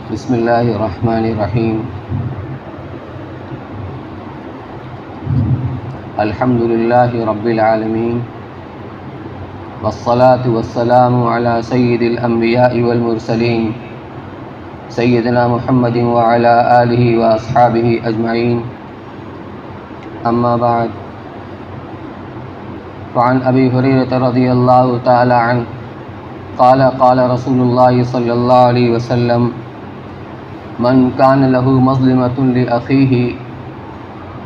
बिस्मिल्लाहिर्रहमानिर्रहीम। अल्हम्दुलिल्लाहि रब्बिल आलमीन वस्सलातु वस्सलामु अला सय्यिदिल अंबिया'i वल मुरसलीन सय्यिदिना मुहम्मदिन व अला आलिहि व अस्हाबिहि अजमईन। अम्मा बाद, फ़अन अबी हुरैरह रज़ियल्लाहु तआला अन्हु क़ाल क़ाल रसूलुल्लाहि सल्लल्लाहु अलैहि वसल्लम मन कान लहू मज़लिमतुन लि अख़ीही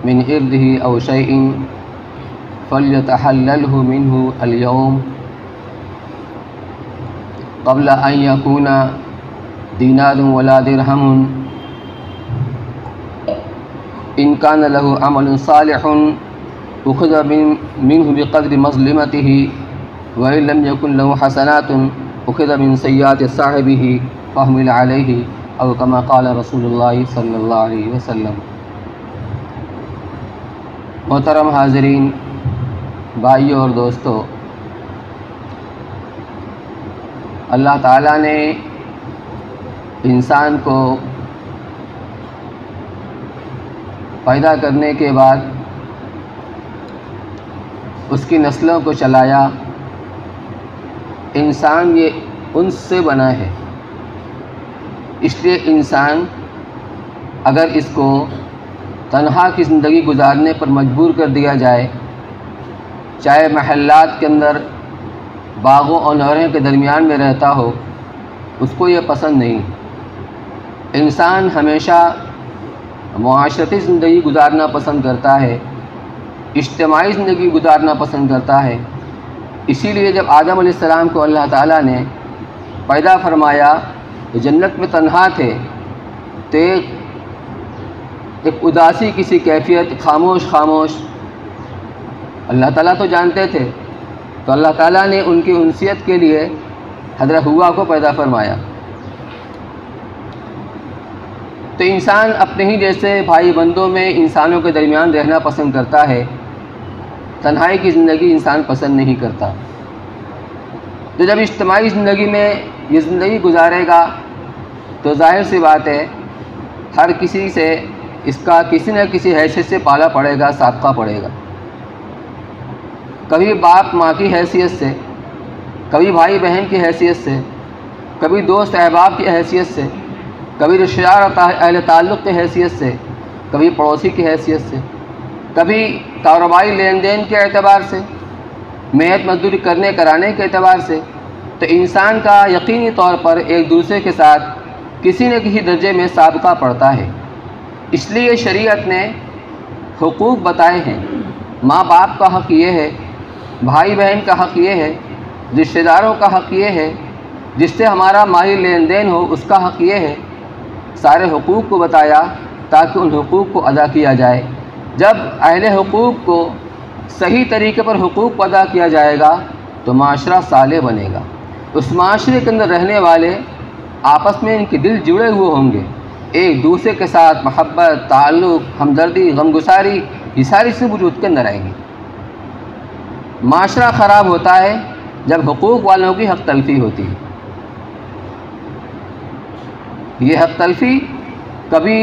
मिन इर्दिही औ शैइन फ़ल्यतहल्लल्हु मिन्हु अल-यौम क़ब्ल अन यकूना दीनारुन वला दिरहमुन इन कान लहू अमलुन सालिहुन उख़िज़ मिन्हु बिक़द्रि मज़लिमतिही व इन लम यकुन लहू हसनातुन उख़िज़ मिन सय्याति साहिबिही फ़हुमिल अलैहि औ कमा क़ाल रसूलुल्लाहि सल्लल्लाहु अलैहि वसल्लम। मोहतरम हाज़रीन, भाइयों और दोस्तों, अल्लाह ताला ने इंसान को पैदा करने के बाद उसकी नस्लों को चलाया। इंसान ये उनसे बना है, इसलिए इंसान अगर इसको तन्हा की ज़िंदगी गुजारने पर मजबूर कर दिया जाए, चाहे महल्लात के अंदर बागों और नहरों के दरमियान में रहता हो, उसको ये पसंद नहीं। इंसान हमेशा मुआशरती ज़िंदगी गुजारना पसंद करता है, इज्तिमाई ज़िंदगी गुजारना पसंद करता है। इसीलिए जब आदम अलैहिस्सलाम को अल्लाह ताला ने पैदा फरमाया, जन्नत में तन्हा थे, तो एक उदासी किसी कैफियत, खामोश अल्लाह ताला तो जानते थे, तो अल्लाह ताला ने उनकी उनसियत के लिए हज़रत हुवा को पैदा फरमाया। तो इंसान अपने ही जैसे भाई बंदों में इंसानों के दरमियान रहना पसंद करता है, तन्हाई की ज़िंदगी इंसान पसंद नहीं करता। तो जब इज्तिमाई ज़िंदगी में ये ज़िंदगी गुजारेगा तो जाहिर सी बात है हर किसी से इसका किसी न किसी हैसियत से पाला पड़ेगा, साबका पड़ेगा। कभी बाप माँ की हैसियत से, कभी भाई बहन की हैसियत से, कभी दोस्त अहबाब की हैसियत से, कभी रिश्तेदार अहले ताल्लुक़ की हैसियत से, कभी पड़ोसी की हैसियत से, कभी कारोबारी लेन देन के एतबार से, मेहनत मजदूरी करने कराने के एतबार से। तो इंसान का यकीनी तौर पर एक दूसरे के साथ किसी न किसी दर्जे में साबका पड़ता है। इसलिए शरीयत ने हुकूक बताए हैं। माँ बाप का हक़ ये है, भाई बहन का हक़ ये है, रिश्तेदारों का हक़ ये है, जिससे हमारा माली लेन देन हो उसका हक़ ये है। सारे हुकूक को बताया ताकि उन हुकूक को अदा किया जाए। जब अहले हुकूक को सही तरीके पर हुकूक को अदा किया जाएगा तो माशरा साले बनेगा। उस माशरे के अंदर रहने वाले आपस में इनके दिल जुड़े हुए होंगे, एक दूसरे के साथ मोहब्बत, ताल्लुक़, हमदर्दी, गमगुसारी, ये सारी चीज़ें वजूद के अंदर आएंगी। माशरा ख़राब होता है जब हुकूक वालों की हक़ तलफ़ी होती है। ये हक़ तलफ़ी कभी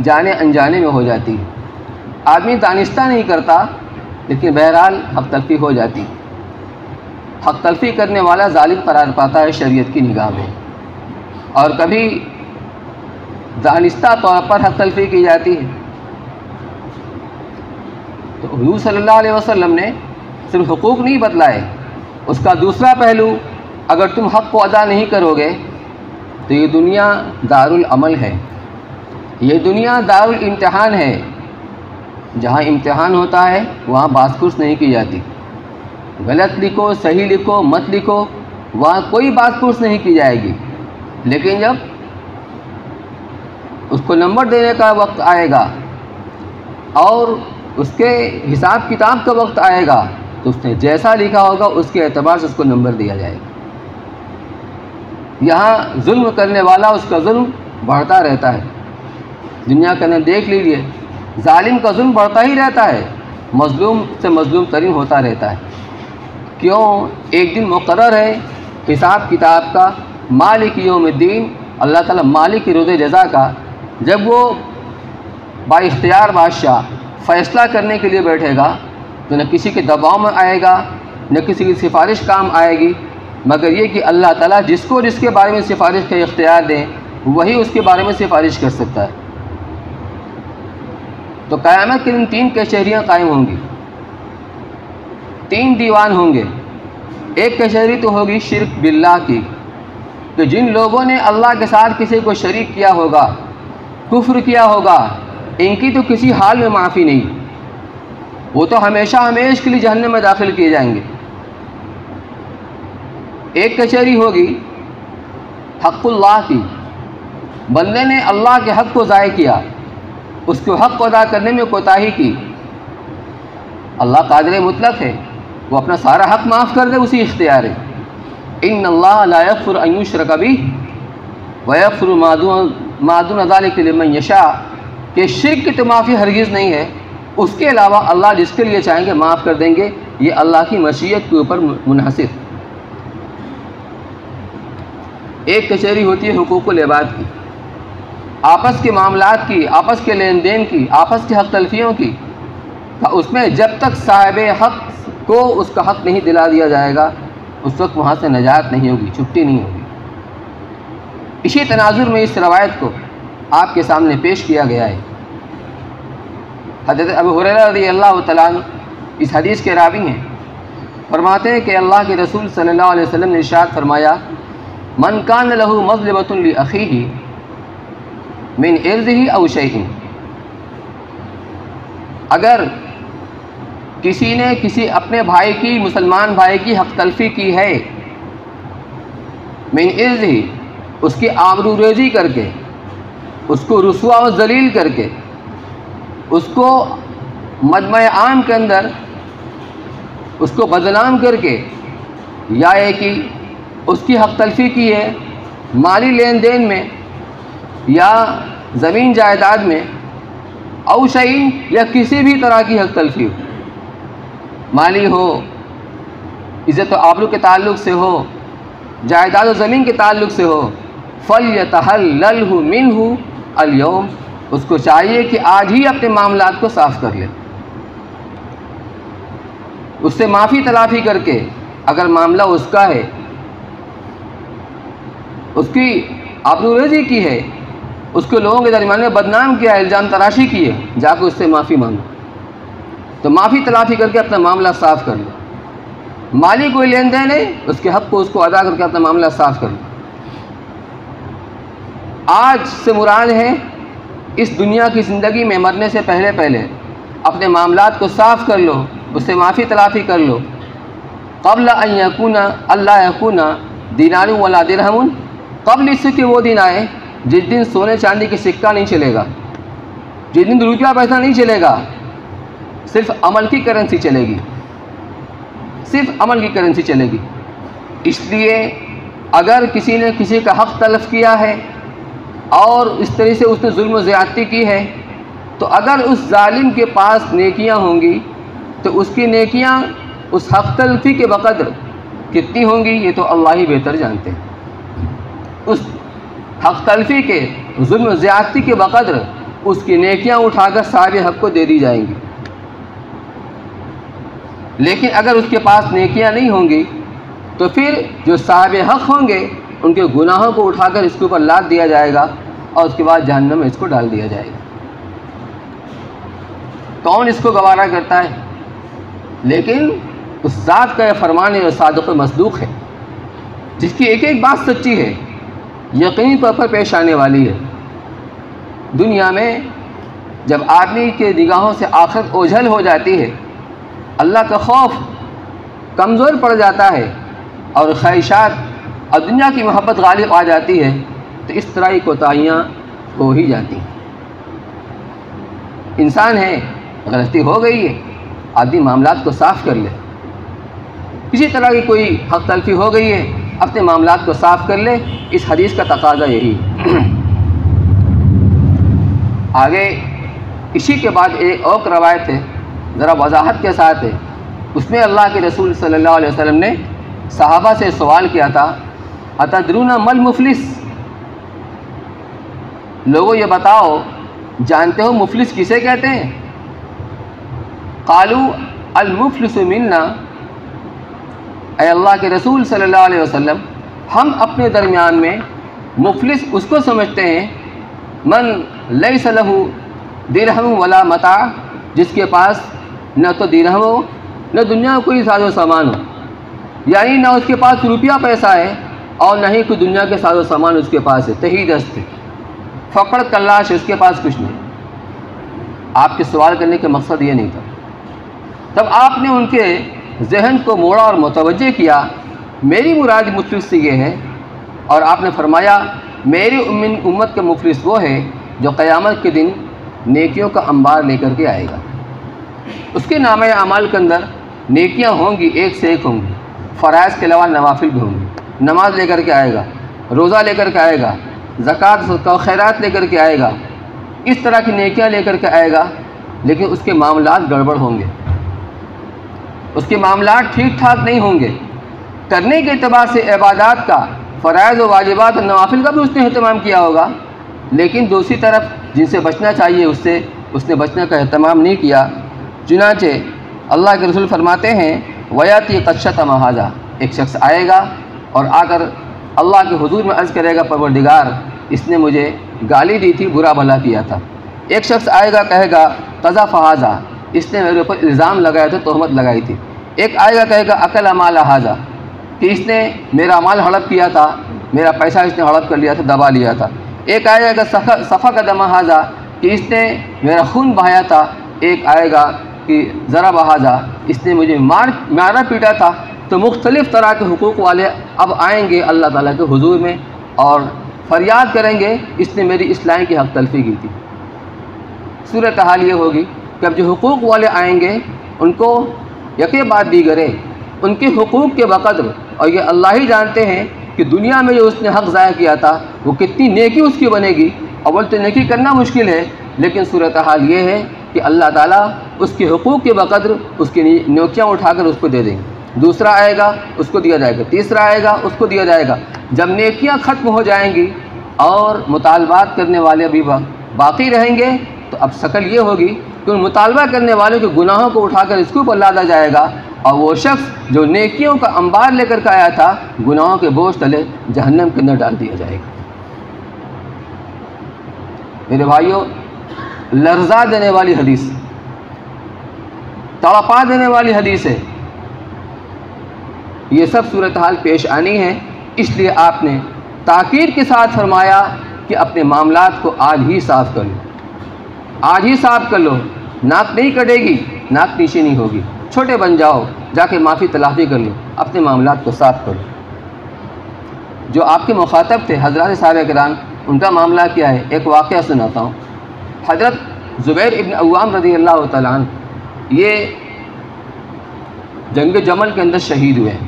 जाने अनजाने में हो जाती है, आदमी दानिस्ता नहीं करता, लेकिन बहरहाल हक़ तलफ़ी हो जाती। हक़ तलफ़ी करने वाला ज़ालिम करार पाता है शरीयत की निगाह में, और कभी दानिस्ता तौर पर हक़ तलफ़ी की जाती है। तो हुज़ूर सल्लल्लाहु अलैहि वसल्लम ने सिर्फ हुकूक नहीं बतलाए, उसका दूसरा पहलू, अगर तुम हक़ को अदा नहीं करोगे तो ये दुनिया दारुल अमल है, ये दुनिया दारुल इम्तिहान है। जहाँ इम्तिहान होता है वहाँ बासपुस नहीं की जाती। गलत लिखो, सही लिखो, मत लिखो, वहाँ कोई बासपुस नहीं की जाएगी। लेकिन जब उसको नंबर देने का वक्त आएगा और उसके हिसाब किताब का वक्त आएगा तो उसने जैसा लिखा होगा उसके एतबार से उसको नंबर दिया जाएगा। यहाँ जुल्म करने वाला उसका जुल्म बढ़ता रहता है। दुनिया के अंदर देख लीजिए, जालिम का जुल्म बढ़ता ही रहता है, मज़लूम से मज़लूम तरीन होता रहता है। क्यों? एक दिन मुकर्रर है हिसाब किताब का, मालिक यौमिद्दीन, अल्लाह ताला मालिक की रुज़ जज़ा का जब वो बाइख्तियार बादशाह फ़ैसला करने के लिए बैठेगा तो न किसी के दबाव में आएगा, न किसी की सिफारिश काम आएगी, मगर ये कि अल्लाह ताला जिसको जिसके बारे में सिफारिश का इख्तियार दें वही उसके बारे में सिफारिश कर सकता है। तो क़यामत के दिन 3 कचहरियाँ कायम होंगी, 3 दीवान होंगे। एक कचहरी तो होगी शिर्क बिल्लाह की, तो जिन लोगों ने अल्लाह के साथ किसी को शरीक किया होगा, कुफ्र किया होगा, इनकी तो किसी हाल में माफ़ी नहीं, वो तो हमेशा हमेश के लिए जहन्नम में दाखिल किए जाएंगे। एक कचहरी होगी हक़्क़ुल्लाह की, बंदे ने अल्लाह के हक़ को ज़ाय किया, उसको हक़ को अदा करने में कोताही की। अल्लाह क़ादिर मुतलक़ है, वो अपना सारा हक़ माफ़ कर दे, उसी इख्तियार है। इन्नल्लाह ला यग़फ़िरु अन युश्रक बिही व यग़फ़िरु मा दून ज़ालिका लिमन यशा, कि शिर्क की तो माफ़ी हरगिज़ नहीं है, उसके अलावा अल्लाह जिसके लिए चाहेंगे माफ़ कर देंगे। ये अल्लाह की मशीयत के ऊपर मुनहसिर। एक कचहरी होती है हुकूकुल इबाद की, आपस के मामलात की, आपस के लेन देन की, आपस की हक़ तलफ़ियों की। उसमें जब तक साहिब हक़ को उसका हक़ नहीं दिला दिया जाएगा उस वक्त वहाँ से नजात नहीं होगी, छुट्टी नहीं होगी। इसी तनाजुर में इस रवायत को आपके सामने पेश किया गया है। हज़रत अबू हुरैरा रज़ियल्लाहु तआला अन्हु इस हदीस के रावी हैं, फरमाते हैं कि अल्लाह के रसूल सल्लल्लाहु अलैहि वसल्लम ने इरशाद फरमाया, मन कान लहू मज़लिमतुन लि अख़ीही मिन इर्ज़िही औ शैइन, अगर किसी ने किसी अपने भाई की, मुसलमान भाई की हक़ तलफ़ी की है, मिन इर्ज़िही, उसकी आबरूरेज़ी करके, उसको रुसवा और ज़लील करके, उसको मजमा आम के अंदर उसको बदनाम करके, या है कि उसकी हक़ तलफ़ी की है माली लेन देन में या ज़मीन जायदाद में, औ शैइन, या किसी भी तरह की हक़ तलफ़ी हो, माली हो, इज़्ज़त व आबरू के ताल्लुक़ से हो, जायदाद व ज़मीन के ताल्लुक़ से हो, फ़ल्यतहल्लल्हु मिन्हु अल-यौम, उसको चाहिए कि आज ही अपने मामलात को साफ़ कर ले, उससे माफ़ी तलाफ़ी करके, अगर मामला उसका है, उसकी आबरूरेज़ी की है, उसको लोगों के दरमियान में बदनाम किया है, इल्ज़ाम तराशी की है, जाकर उससे माफ़ी मांगो, तो माफ़ी तलाफ़ी करके अपना मामला साफ़ कर लो। माली कोई लेन देन है, उसके हक़ को उसको अदा करके अपना मामला साफ़ कर लो। आज से मुराद है इस दुनिया की ज़िंदगी में मरने से पहले पहले अपने मामलात को साफ़ कर लो, उससे माफ़ी तलाफ़ी कर लो। क़ब्ल अन यकूना अल्ला यकूना दीनारु वला दिरहमुन, क़ब्ल इससे कि वो दिन आए जिस दिन सोने चांदी की सिक्का नहीं चलेगा, जिस दिन रुपया पैसा नहीं चलेगा, सिर्फ अमल की करेंसी चलेगी, सिर्फ अमल की करेंसी चलेगी। इसलिए अगर किसी ने किसी का हक़ तलफ़ किया है और इस तरह से उसने जुल्म व ज़्यादती की है, तो अगर उस जालिम के पास नेकियां होंगी तो उसकी नेकियां उस हक़ तलफ़ी के बक़द्र कितनी होंगी ये तो अल्लाह ही बेहतर जानते हैं। उस हक़ तलफ़ी के जुल्म व ज़्यादती के बक़द्र उसकी नेकियां उठाकर साहिब हक़ को दे दी जाएंगी। लेकिन अगर उसके पास नेकियां नहीं होंगी तो फिर जो साहिब हक़ होंगे उनके गुनाहों को उठाकर इसके ऊपर लाद दिया जाएगा और उसके बाद जहन्नम में इसको डाल दिया जाएगा। कौन इसको गवारा करता है? लेकिन उस ज़ात का यह फरमान है, सादिक़ मसदूक़ है, जिसकी एक एक बात सच्ची है, यकीनी तौर पर पेश आने वाली है। दुनिया में जब आदमी के निगाहों से आखिरत ओझल हो जाती है, अल्लाह का खौफ कमज़ोर पड़ जाता है और ख्वाहिशात और दुनिया की मोहब्बत गालिब आ जाती है, तो इस तरह की कोताहियाँ हो ही जाती हैं। इंसान है, गलती हो गई है, आदमी मामलात को साफ़ कर ले। किसी तरह की कोई हक़ तलफ़ी हो गई है, अपने मामलात को साफ़ कर ले। इस हदीस का तकाज़ा यही। आगे इसी के बाद एक और रवायत है, ज़रा वजाहत के साथ है। उसमें अल्लाह के रसूल सल्लल्लाहु अलैहि वसल्लम ने सहाबा से सवाल किया था, अतदरूना मल मुफलिस, लोगों ये बताओ, जानते हो मुफलिस किसे कहते हैं? क़ालू अल मुफलिसु मिन्ना, ऐ अल्लाह के रसूल सल्लल्लाहु अलैहि वसल्लम, हम अपने दरमियान में मुफलिस उसको समझते हैं मन लैसा लहू दिरहम वला मता, जिसके पास न तो दिरहम हो न दुनिया का कोई साजो सामान हो, यानी ना उसके पास रुपया पैसा है और न ही कोई दुनिया के साजो सामान उसके पास है। तही दस्त फ़कड़ तलाश, उसके पास कुछ नहीं। आपके सवाल करने का मकसद ये नहीं था। तब आपने उनके जहन को मोड़ा और मुतवज्जे किया, मेरी मुराद मुफलिस से ये है, और आपने फरमाया मेरी उम्मत का मुफलिस वो है जो क़यामत के दिन नेकियों का अंबार लेकर के आएगा। उसके नामे अमाल के अंदर नेकियां होंगी, एक से एक होंगी, फ़राइज़ के अलावा नवाफिल भी होंगी। नमाज लेकर के आएगा, रोज़ा लेकर के आएगा, ज़कात का खैरात लेकर के आएगा, इस तरह की नेकियां लेकर के आएगा, लेकिन उसके मामलात गड़बड़ होंगे, उसके मामलात ठीक ठाक नहीं होंगे। करने के अतबार से इबादत का, फ़राइज़ और वाजिबात और नवाफिल का भी उसने अहतमाम किया होगा, लेकिन दूसरी तरफ जिनसे बचना चाहिए उससे उसने बचने का अहतमाम नहीं किया। चुनांचे अल्लाह के रसूल फरमाते हैं वयाती कच्छत महाजा, एक शख्स आएगा और आकर अल्लाह के हुजूर में अर्ज़ करेगा, परवरदिगार इसने मुझे गाली दी थी, बुरा भला किया था। एक शख्स आएगा कहेगा कज़ा फ़हाजा, इसने मेरे ऊपर इल्ज़ाम लगाया था, तोहमत लगाई थी। एक आएगा कहेगा अकल अमाल हाजा, कि इसने मेरा माल हड़प किया था, मेरा पैसा इसने हड़प कर लिया था, दबा लिया था। एक आएगा सफ़ा का दमा हाजा, कि इसने मेरा खून बहाया था। एक आएगा कि ज़रा बहाजा, इसने मुझे मारा पीटा था। तो मुख्तलिफ़ तरह के हुकूक़ वाले अब आएंगे अल्लाह ताला के हुजूर में और फरियाद करेंगे इसने मेरी इस्लाह की हक़ तलफ़ी की थी। सूरत हाल ये होगी कि अब जो हुकूक़ वाले आएंगे उनको यके बाद दीगरे उनके हुकूक़ के बक़द्र, और ये अल्लाह ही जानते हैं कि दुनिया में जो उसने हक़ ज़ाया किया था वो कितनी नेकी उसकी बनेगी। अव्वल तो नेकी करना मुश्किल है, लेकिन सूरत हाल ये है कि अल्लाह ताला उसके हुकूक़ के बक़द्र उसकी नेकियाँ उठाकर उसको दे देंगे। दूसरा आएगा उसको दिया जाएगा, तीसरा आएगा उसको दिया जाएगा। जब नेकियां ख़त्म हो जाएंगी और मुतालबात करने वाले अभी बाकी रहेंगे, तो अब शक्ल ये होगी कि उन मुतालबा करने वालों के गुनाहों को उठाकर इसके ऊपर लादा जाएगा, और वो शख्स जो नेकियों का अंबार लेकर के आया था, गुनाहों के बोझ तले जहन्नम के अंदर डाल दिया जाएगा। मेरे भाइयों, लर्जा देने वाली हदीस, तड़पा देने वाली हदीस है। ये सब सूरत हाल पेश आनी है, इसलिए आपने ताकीद के साथ फरमाया कि अपने मामलात को आज ही साफ़ कर लो, आज ही साफ़ कर लो। नाक नहीं कटेगी, नाक नीचे नहीं होगी, छोटे बन जाओ, जाके माफ़ी तलाफ़ी कर लो, अपने मामलात को साफ़ करो। जो आपके मुखातब थे हज़रत साहबा किराम, उनका मामला क्या है, एक वाक़या सुनाता हूँ। हज़रत ज़ुबैर इब्न अव्वाम रज़ी अल्लाह तआला अन्हु ये जंग जमल के अंदर शहीद हुए हैं।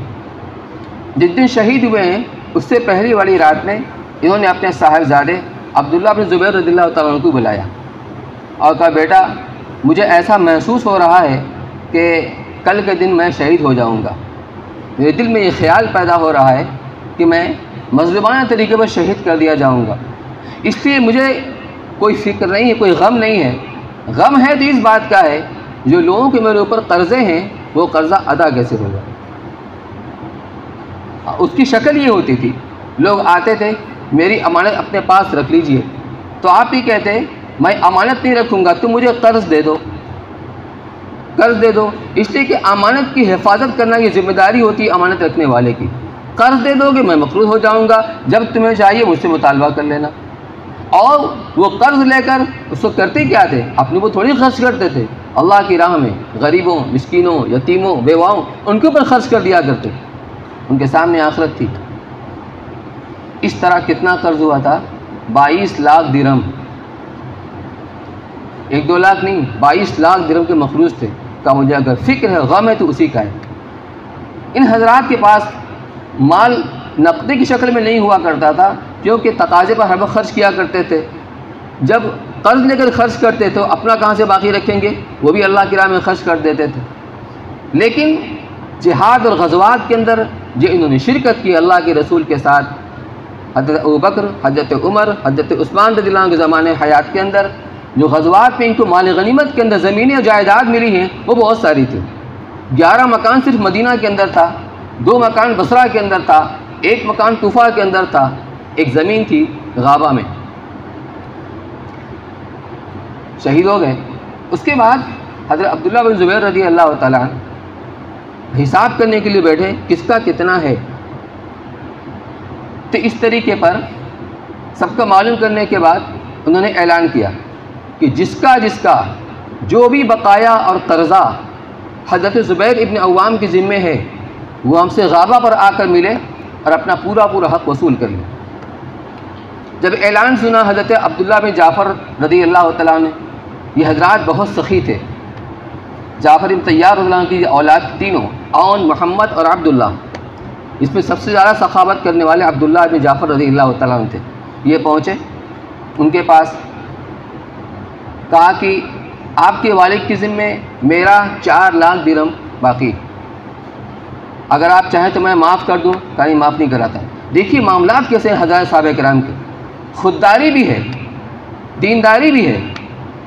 जिस दिन शहीद हुए हैं उससे पहली वाली रात में इन्होंने अपने साहिबजादे अब्दुल्ला बिन ज़ुबैर रज़ियल्लाहु तआला अन्हु को बुलाया और कहा, बेटा मुझे ऐसा महसूस हो रहा है कि कल के दिन मैं शहीद हो जाऊंगा। मेरे दिल में ये ख्याल पैदा हो रहा है कि मैं मज़लूमाना तरीके पर शहीद कर दिया जाऊंगा, इसलिए मुझे कोई फ़िक्र नहीं है, कोई गम नहीं है। गम है तो इस बात का है जो लोगों के मेरे ऊपर कर्ज़े हैं वो कर्ज़ा अदा कैसे होगा। उसकी शक्ल ये होती थी, लोग आते थे, मेरी अमानत अपने पास रख लीजिए, तो आप ही कहते मैं अमानत नहीं रखूँगा, तुम मुझे कर्ज़ दे दो, कर्ज़ दे दो। इसलिए कि अमानत की हिफाजत करना ये ज़िम्मेदारी होती है अमानत रखने वाले की। कर्ज़ दे दोगे मैं मकरूज़ हो जाऊँगा, जब तुम्हें चाहिए मुझसे मुतालबा कर लेना। और वो कर्ज़ लेकर उसको करते क्या थे, अपने वो थोड़ी खर्च करते थे, अल्लाह की राह में गरीबों, मिस्कीनों, यतीमों, बेवाओं उनके ऊपर खर्च कर दिया करते। उनके सामने आखिरत थी। इस तरह कितना कर्ज़ हुआ था, 22 लाख दिरहम, 1-2 लाख नहीं, 22 लाख दिरहम के मखरूज थे। का मुझे अगर फ़िक्र है, गम है, तो उसी का है। इन हजरात के पास माल नकदी की शक्ल में नहीं हुआ करता था, क्योंकि तकाज़े पर हर वक्त खर्च किया करते थे। जब कर्ज़ लेकर खर्च करते तो अपना कहाँ से बाकी रखेंगे, वो भी अल्लाह की राह में खर्च कर देते थे। लेकिन जिहाद और ग़ज़वात के अंदर जो इन्होंने शिरकत की अल्लाह के रसूल के साथ, हज़रत अबू बकर, हज़रत उमर, हज़रत उस्मान रज़ियल्लाहु अन्हु के ज़माने हयात के अंदर जो ग़ज़वात में इनको माल गनीमत के अंदर ज़मीनें और जायदाद मिली हैं वो बहुत सारी थी। 11 मकान सिर्फ मदीना के अंदर था, 2 मकान बसरा के अंदर था, 1 मकान कूफा के अंदर था, एक ज़मीन थी गाबा में। शहीद हो गए। उसके बाद हज़रत अब्दुल्लाह बिन ज़ुबैर रज़ी अल्लाह तआला अन्हु हिसाब करने के लिए बैठे किसका कितना है। तो इस तरीके पर सबका मालूम करने के बाद उन्होंने ऐलान किया कि जिसका जिसका जो भी बकाया और कर्ज़ा हज़रत ज़ुबैर इब्न अव्वाम के ज़िम्मे है वो हमसे गाबा पर आकर मिले और अपना पूरा पूरा हक़ वसूल कर ले। जब ऐलान सुना हज़रत अब्दुल्लाह बिन जाफ़र रज़ी अल्लाह तआला ने, ये हज़रात बहुत सखी थे। जाफ़र इब्न तैयार रज़ियल्लाहु अन्हु की औलाद तीनों औन, मोहम्मद और अब्दुल्ला, इसमें सबसे ज़्यादा सखावत करने वाले अब्दुल्लाह बिन जाफ़र रज़ी अल्लाह तआला अन्हु थे। ये पहुँचे उनके पास, कहा कि आपके वालिद के ज़िम्मे मेरा 4 लाख दिरहम बाकी, अगर आप चाहें तो मैं माफ़ कर दूँ। कहीं माफ़ नहीं कराता। देखिए मामलात कैसे हज़रत साहबे किराम के, खुददारी भी है, दीनदारी भी है,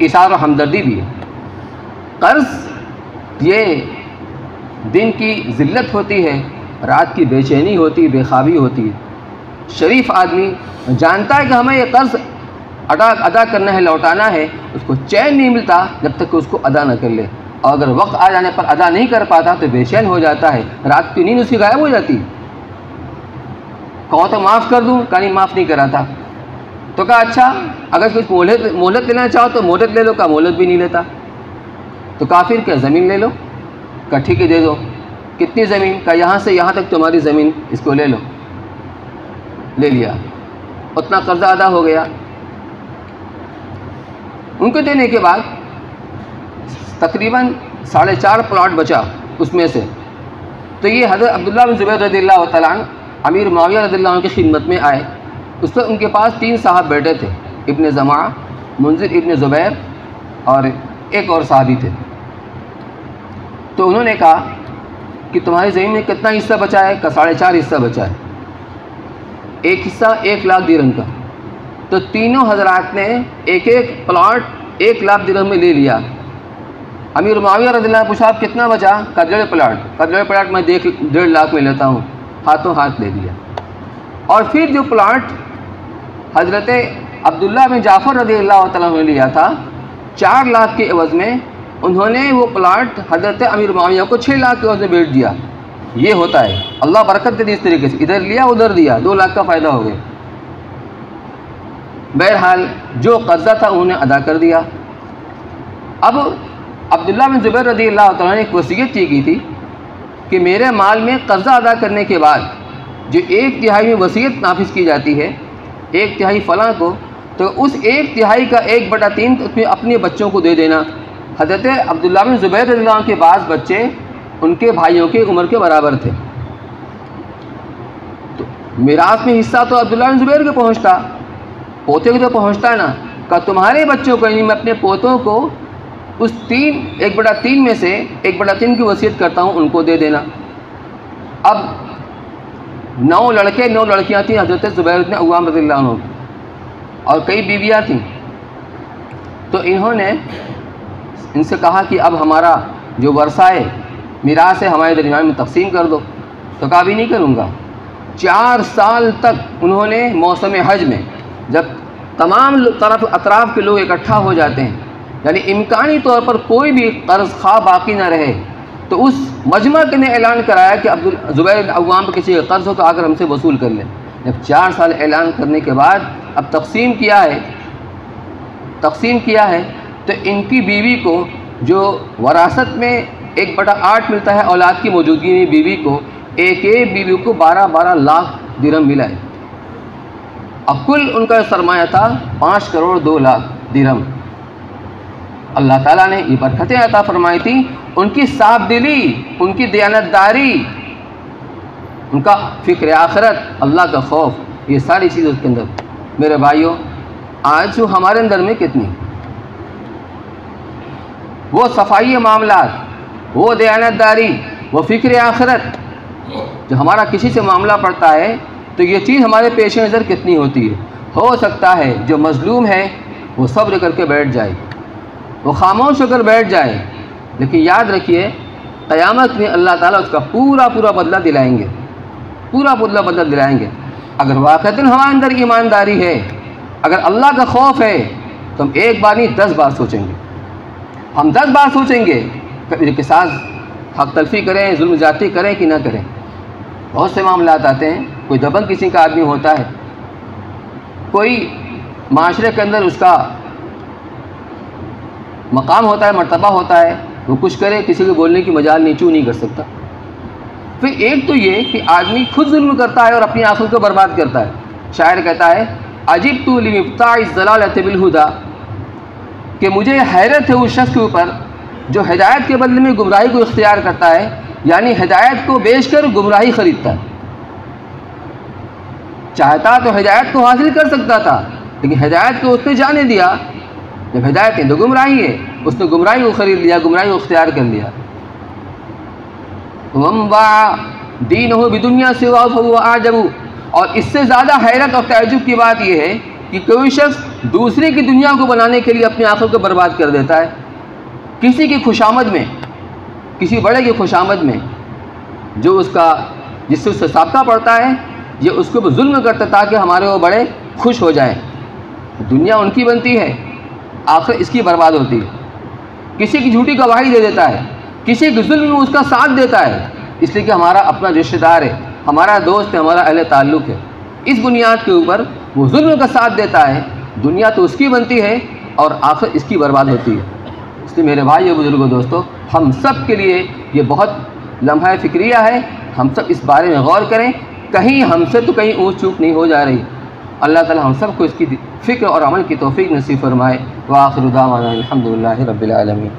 इशार और हमदर्दी भी है। कर्ज़ ये दिन की ज़िल्लत होती है, रात की बेचैनी होती है, बेख्वाबी होती है। शरीफ आदमी जानता है कि हमें ये कर्ज़ अदा करना है, लौटाना है, उसको चैन नहीं मिलता जब तक कि उसको अदा न कर ले, और अगर वक्त आ जाने पर अदा नहीं कर पाता तो बेचैन हो जाता है, रात की नींद उसकी गायब हो जाती। कहो तो माफ़ कर दूँ, कहीं माफ़ नहीं कराता। तो कहा अच्छा अगर कुछ मोहलत लेना चाहो तो मोहलत ले लो। कहा मोहलत भी नहीं लेता। तो कहा फिर क्या ज़मीन ले लो। कहा ठीक है दे दो। कितनी ज़मीन? कहा यहाँ से यहाँ तक तुम्हारी ज़मीन, इसको ले लो। ले लिया, उतना कर्जा अदा हो गया। उनको देने के बाद तकरीबन 4.5 प्लॉट बचा उसमें से। तो ये हज़रत अब्दुल्लाह बिन ज़ुबैर रज़ियल्लाहु तआला अन्हु अमीर मुआविया रज़ियल्लाहु अन्हु की खिदमत में आए। उस पर उनके पास 3 साहब बैठे थे, इब्न ज़मा, मुंज़िर इब्न ज़ुबैर और एक और साहबी थे। तो उन्होंने कहा कि तुम्हारी ज़मीन में कितना हिस्सा बचा है? का 4.5 हिस्सा बचा है। एक हिस्सा 1 लाख दिरहम का। तो तीनों हजरात ने एक एक प्लॉट 1 लाख दिरहम में ले लिया। अमीर मुआविया रज़ियल्लाहु अन्हु पूछा आप कितना बचा? का 1.5 प्लॉट। का 1.5 प्लॉट मैं 1.5 लाख में लेता हूँ। हाथों हाथ ले लिया। और फिर जो प्लॉट हज़रत अब्दुल्लाह बिन जाफ़र रज़ियल्लाहु तआला अन्हु ने लिया था 4 लाख के एवज़ में, उन्होंने वो प्लॉट हज़रत अमीर मुआविया को 6 लाख के एवज़ में बेच दिया। ये होता है, अल्लाह बरकत दे दी इस तरीके से, इधर लिया उधर दिया, 2 लाख का फ़ायदा हो गया। बहरहाल जो कर्जा था उन्होंने अदा कर दिया। अब अब्दुल्लाह बिन ज़ुबैर रज़ियल्लाहु तआला ने एक वसीयत की थी कि मेरे माल में कर्जा अदा करने के बाद जो 1/3 में वसीयत नाफिज की जाती है, 1/3 फ़लाँ को, तो उस 1/3 का 1/3 उसमें अपने बच्चों को दे देना। हज़रत अब्दुल्लाह बिन ज़ुबैर रज़ियल्लाहु अन्हु के बाद बच्चे उनके भाइयों के उम्र के बराबर थे। तो मिरास में हिस्सा तो अब्दुल्लाह बिन ज़ुबैर को पहुँचता, पोते को तो पहुँचता ना। का तुम्हारे बच्चों को, यानी मैं अपने पोतों को उस 1/3 में से 1/3 की वसीयत करता हूँ, उनको दे देना। अब 9 लड़के 9 लड़कियाँ थीं हज़रत ज़ुबैर इब्न अव्वाम रज़ियल्लाहु अन्हु, और कई बीवियाँ थीं। तो इन्होंने इनसे कहा कि अब हमारा जो वर्सा है, मिरास है, हमारे दरमियान में तकसीम कर दो। तो कहा भी नहीं करूँगा। 4 साल तक उन्होंने मौसम हज में, जब तमाम तरफ अतराफ़ के लोग इकट्ठा हो जाते हैं, यानी इम्कानी तौर पर कोई भी कर्ज़ खा बाकी ना रहे, तो उस मजमा के ने ऐलान कराया कि ज़ुबैर बिन अव्वाम पर किसी का कर्ज़ हो तो आकर हमसे वसूल कर लें। जब 4 साल ऐलान करने के बाद अब तकसीम किया है तो इनकी बीवी को जो वरासत में 1/8 मिलता है औलाद की मौजूदगी में, बीवी को एक बीवी को 12-12 लाख दिरहम मिला है। अब कुल उनका सरमाया था 5 करोड़ 2 लाख दिरहम। अल्लाह ताला ने ये बरकतें अता फरमाई थी, उनकी साफ दिली, उनकी दयानतदारी, उनका फ़िक्र आखिरत, अल्लाह का खौफ, ये सारी चीज़ उसके अंदर। मेरे भाइयों, आज जो हमारे अंदर में कितनी वो सफाई मामलात, वो दयानतदारी, वो फ़िक्र आखिरत, जो हमारा किसी से मामला पड़ता है तो ये चीज़ हमारे पेश नज़र कितनी होती है। हो सकता है जो मज़लूम है वो सब्र करके बैठ जाए, वो खामोश होकर बैठ जाए, लेकिन याद रखिए क़यामत में अल्लाह ताला उसका पूरा पूरा बदला दिलाएंगे, पूरा पूरा बदला दिलाएंगे। अगर वाक़तन हमारे अंदर ईमानदारी है, अगर अल्लाह का खौफ है, तो हम एक बार नहीं 10 बार सोचेंगे। हम 10 बार सोचेंगे कि साथ हक तलफ़ी करें, जुल्म ज़्यादती करें कि ना करें। बहुत से मामलात आते हैं, कोई दबंग किसी का आदमी होता है, कोई माशरे के अंदर उसका मकाम होता है, मर्तबा होता है, वो कुछ करे किसी को बोलने की मजाल नीचू नहीं कर सकता। फिर एक तो ये कि आदमी खुद जुल्म करता है और अपनी आँखों को बर्बाद करता है। शायर कहता है अजीब तू लिमिफ्ताइज़ ज़लालत बिलहुदा, कि मुझे हैरत है उस शख्स के ऊपर जो हिदायत के बदले में गुमराही को इख्तियार करता है, यानी हिदायत को बेचकर गुमराही ख़रीदता है। चाहता तो हिदायत को हासिल कर सकता था, लेकिन हिदायत को उसने जाने दिया। जब हिदायत है तो गुमराही है, उसने गुमराही को ख़रीद लिया, गुमराही को इख्तियार कर लिया। वम्बा दीन हो बिदुनिया से आजबू, और इससे ज़्यादा हैरत और तअज्जुब की बात यह है कि कोई शख्स दूसरे की दुनिया को बनाने के लिए अपनी आँखों को बर्बाद कर देता है। किसी की खुशामद में, किसी बड़े की खुशामद में जो उसका जिससे उससे साबका पड़ता है, ये उसको जुल्म करता ताकि हमारे वो बड़े खुश हो जाएं। दुनिया उनकी बनती है, आखिर इसकी बर्बाद होती है। किसी की झूठी गवाही दे देता है, किसी के जुल्म में उसका साथ देता है, इसलिए कि हमारा अपना रिश्तेदार है, हमारा दोस्त है, हमारा अहले ताल्लुक़ है। इस बुनियाद के ऊपर वो जुल्म का साथ देता है। दुनिया तो उसकी बनती है और आखिर इसकी बर्बाद होती है। इसलिए मेरे भाई और बुजुर्गों, दोस्तों, हम सब के लिए ये बहुत लम्हा फ़िक्रिया है। हम सब इस बारे में गौर करें, कहीं हमसे तो कहीं ऊँच चूक नहीं हो जा रही। अल्लाह ताला हम सब को इसकी फ़िक्र और अमल की तौफ़ीक़ नसीब फरमाए। व आखिरु दावाना अल्हम्दुलिल्लाहि रब्बिल आलमीन।